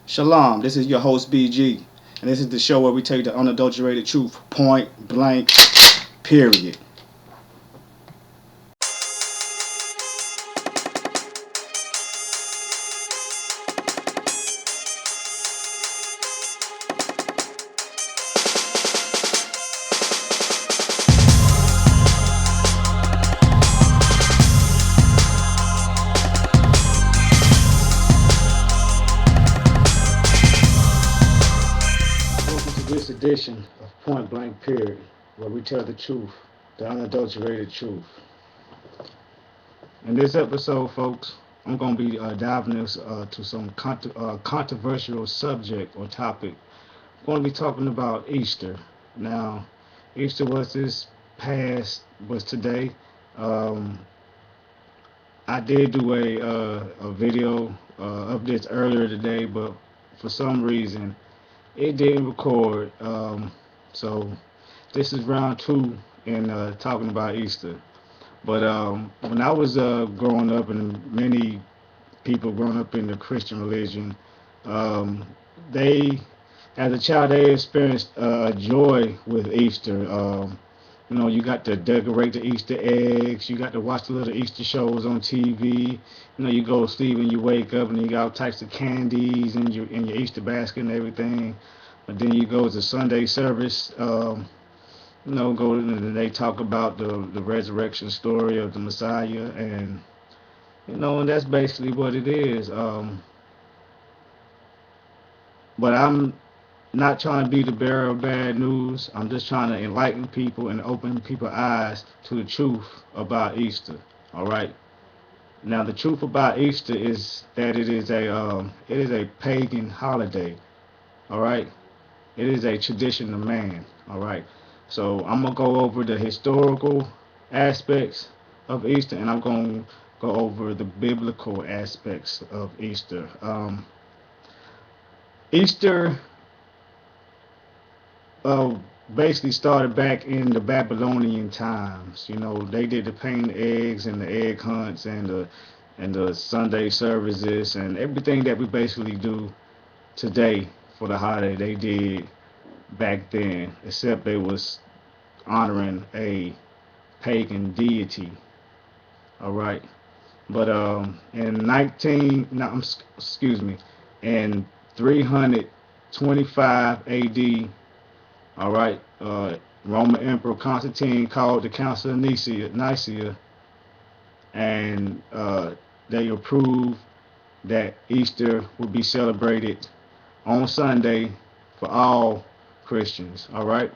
Shalom, this is your host BG, and this is the show where we tell you the unadulterated truth, point blank, period. Welcome to this edition of Point Blank Period, where we tell the truth, the unadulterated truth. In this episode, folks, I'm going to be diving to some controversial subject or topic. I'm going to be talking about Easter. Now, Easter was today. Um, I did do a video of this earlier today, but for some reason it didn't record. So this is round two in talking about Easter. But when I was growing up, and many people growing up in the Christian religion, um, they, as a child, they experienced joy with Easter. You got to decorate the Easter eggs. You got to watch the little Easter shows on TV. You go to sleep and you wake up and you got all types of candies in your Easter basket and everything. But then you go to Sunday service. And they talk about the resurrection story of the Messiah, and that's basically what it is. But I'm not trying to be the bearer of bad news. I'm just trying to enlighten people and open people's eyes to the truth about Easter. All right. Now, the truth about Easter is that it is a pagan holiday. All right. It is a tradition of man. All right. So I'm gonna go over the historical aspects of Easter, and I'm gonna go over the biblical aspects of Easter. Easter uh, basically started back in the Babylonian times. They did the painted eggs and the egg hunts and the Sunday services and everything that we basically do today for the holiday. They did back then, except they was honoring a pagan deity. All right, but in 19, no, excuse me, in 325 A.D. All right. Roman Emperor Constantine called the Council of Nicaea, and they approved that Easter would be celebrated on Sunday for all Christians. All right.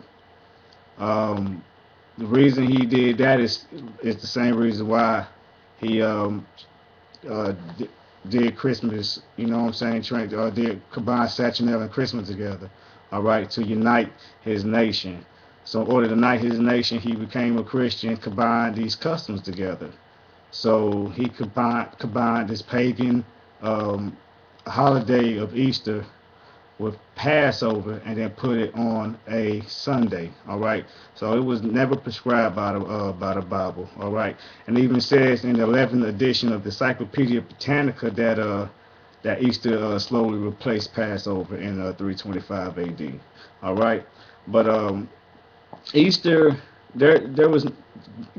The reason he did that is the same reason why he uh, d- did Christmas. You know what I'm saying? Did combine Saturnale and Christmas together. All right, to unite his nation. So in order to unite his nation, he became a Christian, combined these customs together. So he combined this pagan um, holiday of Easter with Passover and then put it on a Sunday. All right. So it was never prescribed by the Bible. All right. And it even says in the 11th edition of the Encyclopedia Britannica that Easter slowly replaced Passover in 325 A.D. All right. But Easter, there was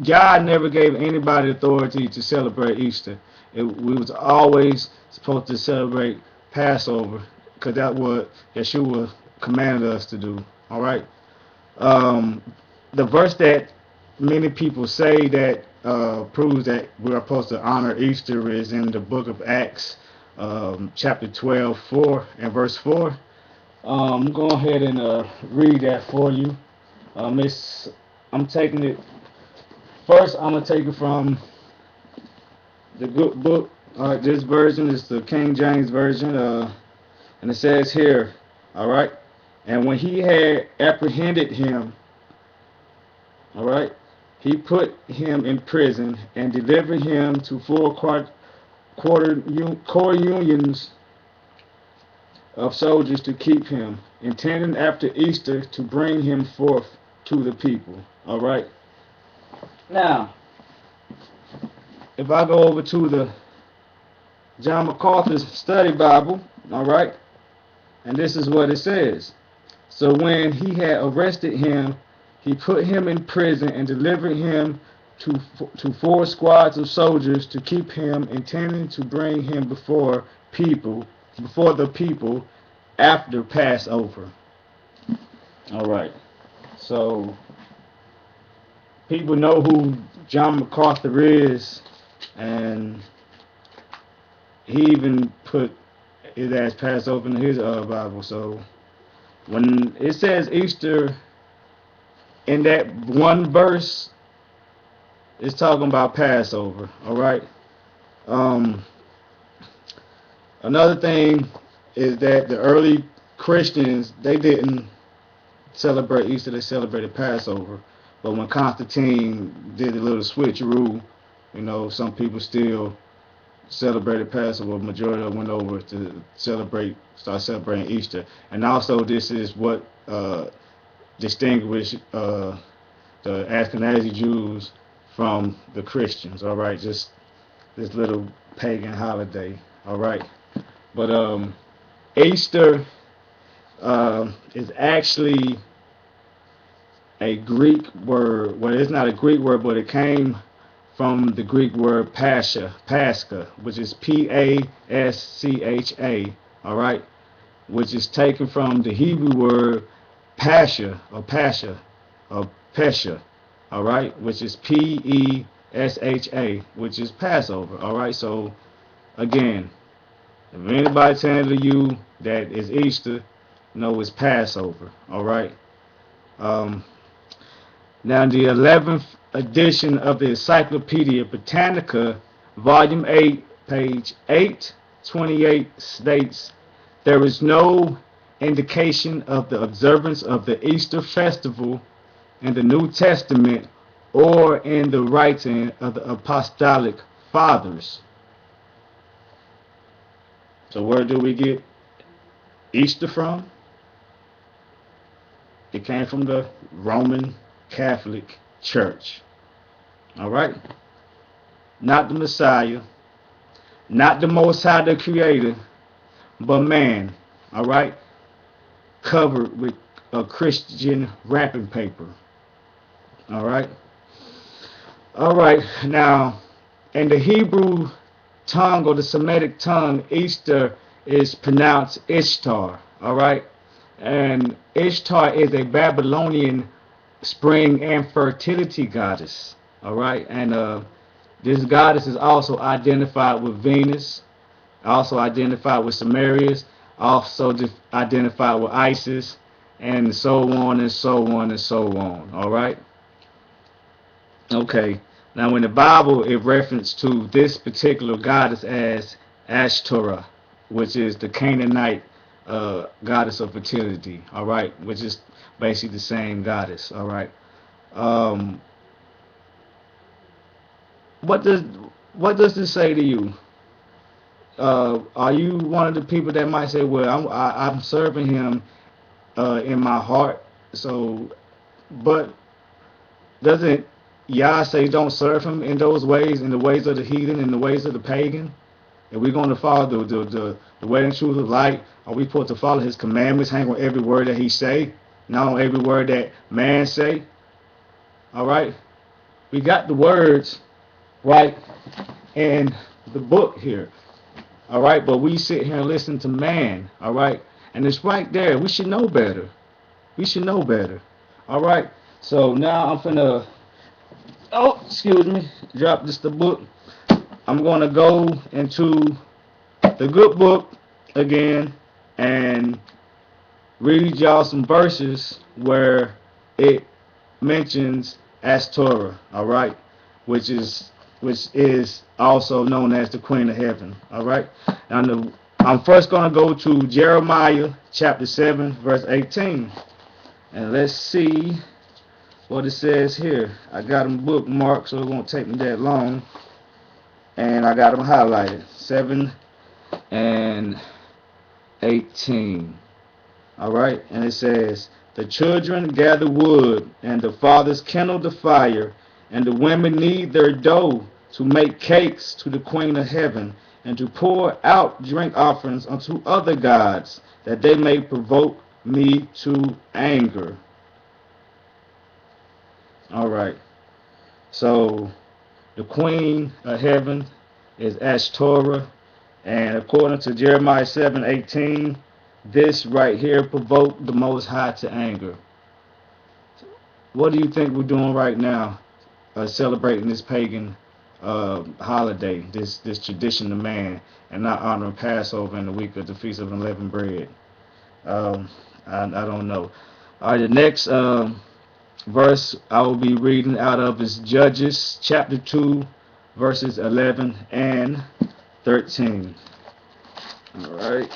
God never gave anybody authority to celebrate Easter. We was always supposed to celebrate Passover because that's what Yeshua commanded us to do. All right. Um, the verse that many people say that proves that we're supposed to honor Easter is in the book of Acts, chapter 12, 4 and verse 4. Go ahead and read that for you. It's I'm taking it first. I'm gonna take it from the good book. All right, this version is the King James version, and it says here, all right. And when he had apprehended him, all right, he put him in prison and delivered him to full quarter unions of soldiers to keep him, intending after Easter to bring him forth to the people. All right. Now, if I go over to the John MacArthur's Study Bible, all right, And this is what it says. So when he had arrested him, he put him in prison and delivered him to 4 squads of soldiers to keep him, intending to bring him before the people after Passover. All right. So people know who John MacArthur is, and he even put it as Passover in his Bible. So when it says Easter in that one verse, it's talking about Passover. All right. Um, Another thing is that the early Christians, they didn't celebrate Easter; they celebrated Passover. But when Constantine did a little switcheroo, some people still celebrated Passover. Majority of them went over to start celebrating Easter. And also, this is what distinguished the Ashkenazi Jews from the Christians. All right, just this little pagan holiday. All right, but Easter is actually a Greek word. Well, it's not a Greek word, but it came from the Greek word Pascha, which is Pascha, all right, which is taken from the Hebrew word Pasha, all right, which is Pesha, which is Passover, all right. So again, if anybody telling you that it's Easter, no, it's Passover, all right. Now, the 11th edition of the Encyclopedia Britannica, Volume 8, page 828 states, there is no indication of the observance of the Easter festival in the New Testament or in the writing of the Apostolic Fathers. So where do we get Easter from? It came from the Roman Catholic Church. All right? Not the Messiah, not the Most High, the Creator, but man. All right? Covered with a Christian wrapping paper. All right? All right. Now, in the Hebrew tongue or the Semitic tongue, Easter is pronounced Ishtar. All right? And Ishtar is a Babylonian spring and fertility goddess. All right, and this goddess is also identified with Venus, also identified with Sumerius, also identified with Isis, and so on and so on and so on. All right. Okay. Now, in the Bible, it references to this particular goddess as Ashtoreth, which is the Canaanite goddess of fertility. All right, which is basically the same goddess. All right. What does this say to you? Are you one of the people that might say, "Well, I'm serving him in my heart"? So, but doesn't Yah say don't serve him in those ways, in the ways of the heathen, in the ways of the pagan? If we're going to follow the way and truth of light, are we supposed to follow his commandments, hang on every word that he say, not on every word that man say? All right? We got the words right in the book here. All right? But we sit here and listen to man. All right? And it's right there. We should know better. We should know better. All right? So now I'm finna, drop the book. I'm going to go into the good book again and read y'all some verses where it mentions Ashtoreth, all right, which is also known as the Queen of Heaven, all right. Now, I'm first going to go to Jeremiah chapter 7, verse 18, and let's see what it says here. I got them bookmarked, so it won't take me that long. And I got them highlighted. 7 and 18. Alright? And it says, the children gather wood, and the fathers kindle the fire, and the women knead their dough to make cakes to the Queen of Heaven, and to pour out drink offerings unto other gods, that they may provoke me to anger. All right. So the queen of heaven is Ashtoreth, and according to Jeremiah 7:18, this right here provoked the Most High to anger. What do you think we're doing right now, celebrating this pagan holiday, this tradition of man, and not honoring Passover and the week of the Feast of Unleavened Bread? I don't know. All right, the next verse I will be reading out of is Judges chapter 2, verses 11 and 13. All right.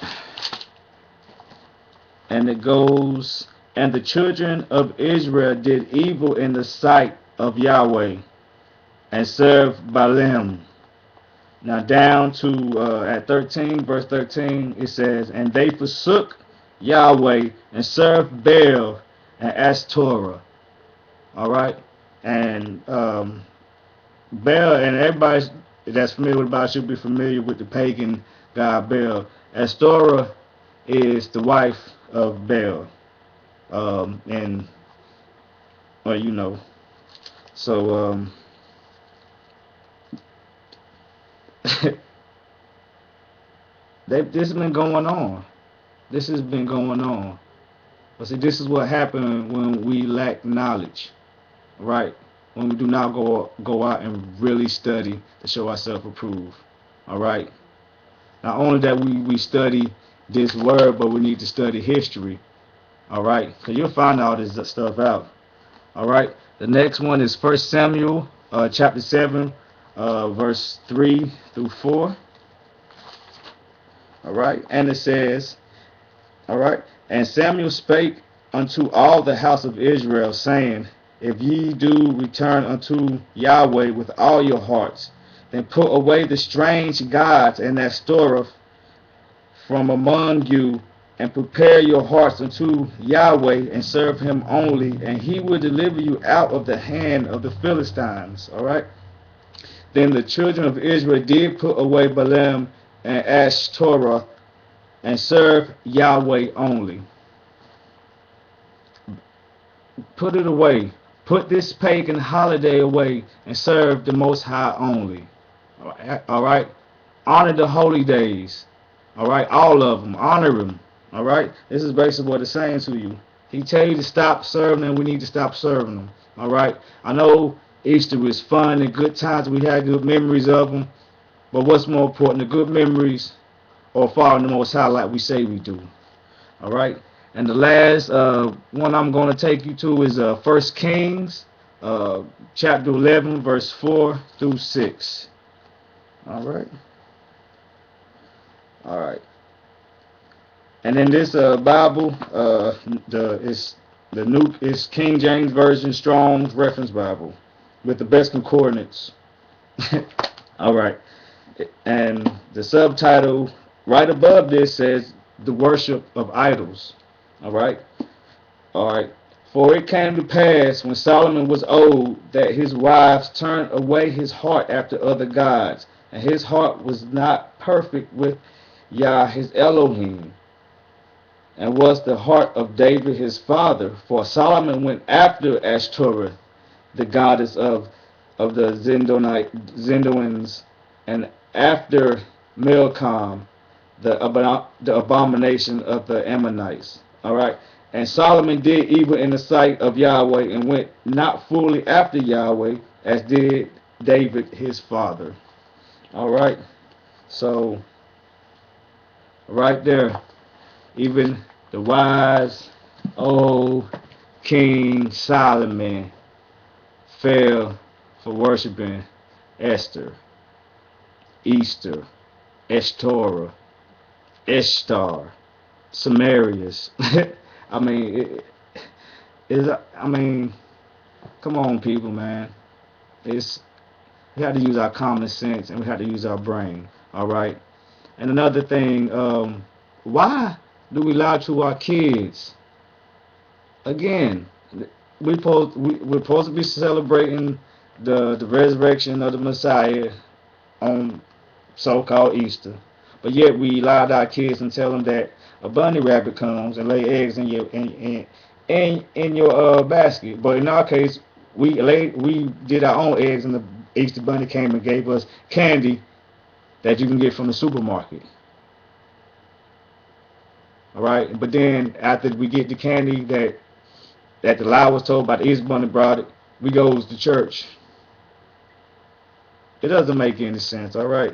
And it goes, and the children of Israel did evil in the sight of Yahweh, and served Balaam. Now down to at 13, verse 13, it says, and they forsook Yahweh and served Baal and Ashtoreth. All right, and Baal, and everybody that's familiar with Baal should be familiar with the pagan god Baal. Ashtoreth is the wife of Baal, and well, you know, so this has been going on. This has been going on. But see, this is what happened when we lack knowledge, right? When we do not go out and really study to show ourselves approved. All right. Not only that we study this word, but we need to study history. All right, because you'll find all this stuff out. All right. The next one is 1 Samuel chapter 7, verse 3 through 4. All right, and it says, all right, and Samuel spake unto all the house of Israel, saying, if ye do return unto Yahweh with all your hearts, then put away the strange gods and Ashtoreth from among you, and prepare your hearts unto Yahweh, and serve him only, and he will deliver you out of the hand of the Philistines. All right. Then the children of Israel did put away Balaam and Ashtoreth, and serve Yahweh only. Put it away. Put this pagan holiday away and serve the Most High only. All right. Honor the holy days. All right. All of them. Honor them. All right. This is basically what it's saying to you. He tell you to stop serving them. We need to stop serving them. All right. I know Easter was fun and good times. We had good memories of them. But what's more important, the good memories or following the Most High like we say we do? All right. And the last one I'm going to take you to is 1 Kings chapter 11, verse 4 through 6. All right. All right. And in this Bible, it's King James Version, Strong's Reference Bible, with the best concordance. All right. And the subtitle right above this says, the worship of idols. All right. All right. For it came to pass when Solomon was old that his wives turned away his heart after other gods, and his heart was not perfect with Yah his Elohim, and was the heart of David his father. For Solomon went after Ashtoreth, the goddess of the Zidonians, and after Milcom, the abomination of the Ammonites. All right. And Solomon did evil in the sight of Yahweh, and went not fully after Yahweh, as did David his father. All right. So right there, even the wise old King Solomon fell for worshiping Esther, Easter, Ashtoreth, Ishtar, Samarius. I mean, come on, people, man. We have to use our common sense, and we have to use our brain. All right. And another thing, why do we lie to our kids? Again, we're supposed to be celebrating the resurrection of the Messiah on so-called Easter. But yet we lie to our kids and tell them that a bunny rabbit comes and lay eggs in your in your basket. But in our case, we did our own eggs, and the Easter bunny came and gave us candy that you can get from the supermarket. All right, but then after we get the candy that the lie was told by the Easter bunny brought it, we goes to church. It doesn't make any sense. All right.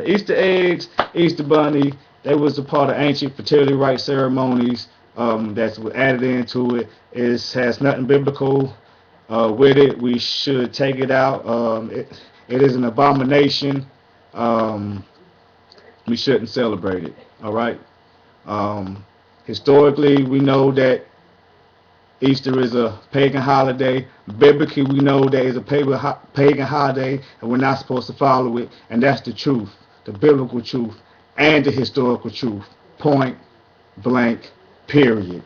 Easter eggs, Easter bunny, they was a part of ancient fertility rite ceremonies that's added into it. It has nothing biblical with it. We should take it out. It is an abomination. We shouldn't celebrate it. All right. Historically, we know that Easter is a pagan holiday. Biblically, we know that it's a pagan holiday, and we're not supposed to follow it. And that's the truth, the biblical truth, and the historical truth. Point blank, period.